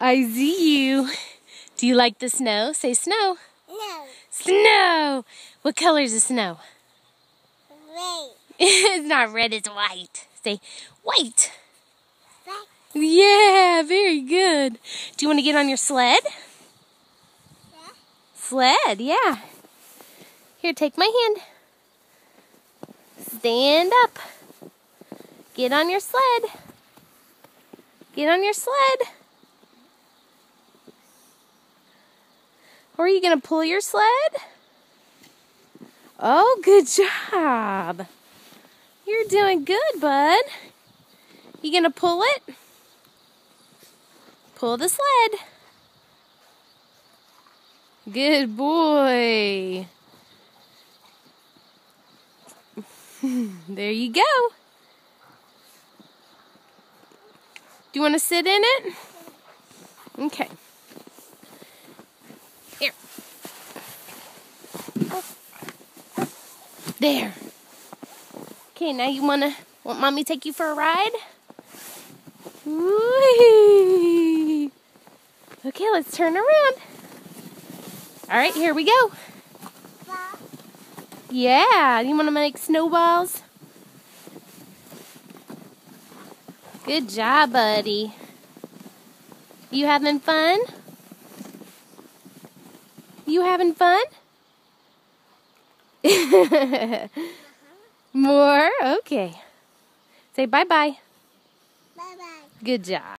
I see you. Do you like the snow? Say snow. No. Snow! What color is the snow? Red. It's not red, it's white. Say white. Black. Yeah, very good. Do you want to get on your sled? Yeah. Sled, yeah. Here, take my hand. Stand up. Get on your sled. Get on your sled. Or are you going to pull your sled? Oh, good job. You're doing good, bud. You going to pull it? Pull the sled. Good boy. There you go. Do you want to sit in it? Okay. Here. There. Okay, now you want mommy to take you for a ride? Whee! Okay, let's turn around. All right, here we go. Yeah, you want to make snowballs? Good job, buddy. You having fun? You having fun? More? Okay. Say bye-bye. Bye-bye. Good job.